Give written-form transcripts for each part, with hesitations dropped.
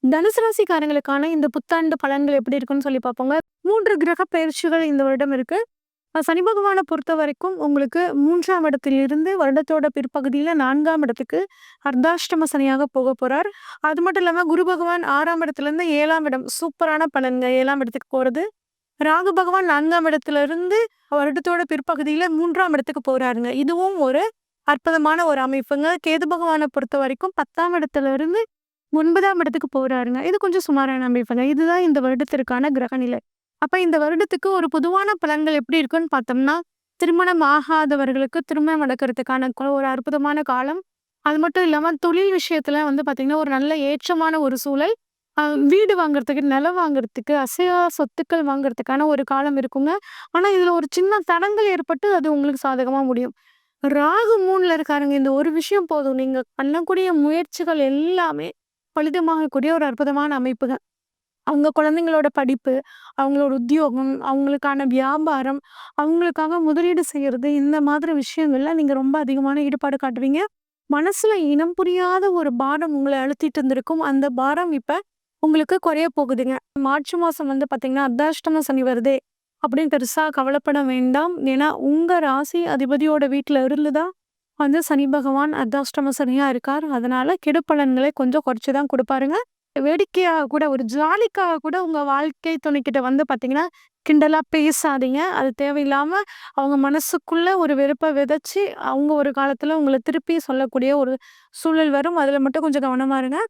தனுசு ராசிக்காரங்களுக்கான இந்த புத்தாண்டு பலன்கள் எப்படி இருக்குன்னு சொல்லி பார்ப்போங்க. 3 கிரக பெயர்ச்சிகள் இந்த வருடம் இருக்கு. சனி பகவான பொறுத்தவரைக்கும் உங்களுக்கு 3ஆம் இடத்திலிருந்து வருடத்தோட பிற்பகுதியில 4ஆம் இடத்துக்கு அர்த்தாஷ்டம சனியாக போகப் போறார். அது மட்டும் இல்லாம குரு பகவான் 6ஆம் இடத்துலேருந்து 7ஆம் இடம் சூப்பரான பலன்ங்க 7ஆம் இடத்துக்கு போறது. ராகு பகவான் 4ஆம் இடத்திலிருந்து வருடத்தோட பிற்பகுதியில 3ஆம் இடத்துக்கு போறாருங்க. இதுவும் ஒரு அற்புதமான ஒரு அமைப்புங்க. கேது பகவான பொறுத்தவரைக்கும் 10ஆம் இடத்திலிருந்து 9ஆம் இடத்துக்கு போறாருங்க. இது கொஞ்சம் சுமாரான அமைப்புங்க. இதுதான் இந்த வருடத்திற்கான கிரகநிலை. அப்ப இந்த வருடத்துக்கு ஒரு பொதுவான பலன்கள் எப்படி இருக்குன்னு பார்த்தோம்னா, திருமணம் ஆகாதவர்களுக்கு திருமணம் நடக்கிறதுக்கான ஒரு அற்புதமான காலம். அது மட்டும் இல்லாம தொழில் விஷயத்துல வந்து பார்த்தீங்கன்னா, ஒரு நல்ல ஏற்றமான ஒரு சூழல். அ வீடு வாங்குறதுக்கு, நிலம் வாங்குறதுக்கு, அசையா சொத்துக்கள் வாங்குறதுக்கான ஒரு காலம் இருக்குங்க. ஆனா, இதுல ஒரு சின்ன தடங்கல் ஏற்பட்டு அது உங்களுக்கு சாதகமா முடியும். ராகு 3ல இருக்காருங்க. இந்த ஒரு விஷயம் போதும். நீங்க பண்ணக்கூடிய முயற்சிகள் எல்லாமே பலிதமாகக்கூடிய ஒரு அற்புதமான அமைப்புங்க. அவங்க குழந்தைங்களோட படிப்பு, அவங்களோட உத்தியோகம், அவங்களுக்கான வியாபாரம், அவங்களுக்காக முதலீடு செய்யறது, இந்த மாதிரி விஷயங்கள்ல நீங்க ரொம்ப அதிகமான ஈடுபாடு காட்டுவீங்க. மனசுல இனம் புரியாத ஒரு பாரம் உங்கள அழுத்திட்டு இருந்திருக்கும். அந்த பாரம் இப்ப உங்களுக்கு குறைய போகுதுங்க. மார்ச் மாசம் வந்து பார்த்தீங்கன்னா, அர்த்தாஷ்டம சனி வருதே அப்படின்னு பெருசா கவலைப்பட வேண்டாம். ஏன்னா, உங்க ராசி அதிபதியோட வீட்ல இருந்து தான் வந்து சனி பகவான் அர்த்தாஷ்டம சனியா இருக்கார். அதனால கெடு பலன்களை கொஞ்சம் குறைச்சு தான் குடுப்பாருங்க. வேடிக்கையாக கூட ஒரு ஜாலிக்காக கூட உங்க வாழ்க்கை துணைக்கிட்ட வந்து பார்த்தீங்கன்னா, கிண்டலா பேசாதீங்க. அது தேவையில்லாம அவங்க மனசுக்குள்ள ஒரு வெறுப்ப விதைச்சு, அவங்க ஒரு காலத்துல உங்கள திருப்பி சொல்லக்கூடிய ஒரு சூழல் வரும். அதுல மட்டும் கொஞ்சம் கவனமா இருங்க.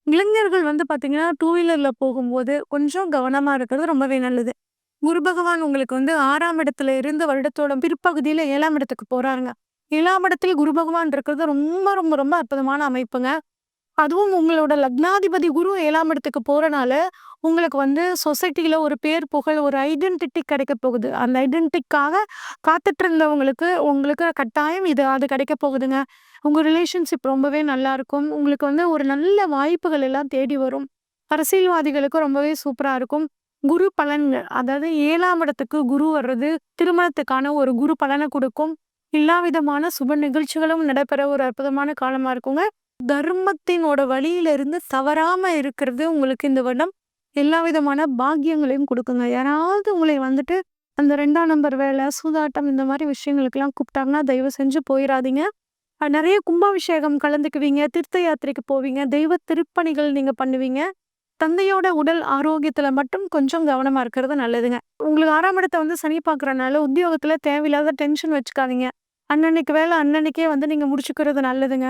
இளைஞர்கள் வந்து பார்த்தீங்கன்னா, டூ வீலர்ல போகும்போது கொஞ்சம் கவனமா இருக்கிறது ரொம்பவே நல்லது. குரு பகவான் உங்களுக்கு வந்து 6ஆம் இடத்துல இருந்து வருடத்தோட பிற்பகுதியில 7ஆம் இடத்துக்கு போறாருங்க. 7ஆம் இடத்தில் குரு பகவான் இருக்கிறது ரொம்ப ரொம்ப ரொம்ப அற்புதமான அமைப்புங்க. அதுவும் உங்களோட லக்னாதிபதி குரு 7ஆம் இடத்துக்கு போறனால, உங்களுக்கு வந்து சொசைட்டில ஒரு பேர், புகழ், ஒரு ஐடென்டிட்டி கிடைக்க போகுது. அந்த ஐடென்டிட்டிக்காக காத்துட்டு இருந்தவங்களுக்கு, உங்களுக்கு கட்டாயம் அது கிடைக்க போகுதுங்க. உங்க ரிலேஷன்ஷிப் ரொம்பவே நல்லாருக்கும். உங்களுக்கு வந்து ஒரு நல்ல வாய்ப்புகள் எல்லாம் தேடி வரும். அரசியல்வாதிகளுக்கு ரொம்பவே சூப்பரா இருக்கும். குரு பலன்கள், அதாவது 7ஆம் இடத்துக்கு குரு வர்றது, திருமணத்துக்கான ஒரு குரு பலன குடுக்கும். எல்லா விதமான சுப நிகழ்ச்சிகளும் நடைபெற ஒரு அற்புதமான காலமா இருக்குங்க. தர்மத்தினோட வழியிலிருந்து தவறாம இருக்கிறது உங்களுக்கு இந்த வருடம் எல்லா விதமான பாக்கியங்களையும் குடுக்குங்க. யாராவது உங்களை வந்துட்டு அந்த 2ஆம் நம்பர் வேலை, சூதாட்டம் இந்த மாரி விஷயங்களுக்கெல்லாம் கூப்பிட்டாங்கன்னா, தயவு செஞ்சு போயிறாதீங்க. நெறைய கும்பாபிஷேகம் கலந்துக்குவீங்க, தீர்த்த யாத்திரைக்கு போவீங்க, தெய்வ திருப்பணிகள் நீங்க பண்ணுவீங்க. தந்தையோட உடல் ஆரோக்கியத்துல மட்டும் கொஞ்சம் கவனமா இருக்கிறது நல்லதுங்க. உங்களுக்கு 6ஆம் இடத்த வந்து சனி பார்க்கறனால உத்தியோகத்துல தேவையில்லாத டென்ஷன் வச்சுக்காதீங்க. அன்னன்னைக்கு வேலை அன்னன்னைக்கே வந்து நீங்க முடிச்சுக்கிறது நல்லதுங்க.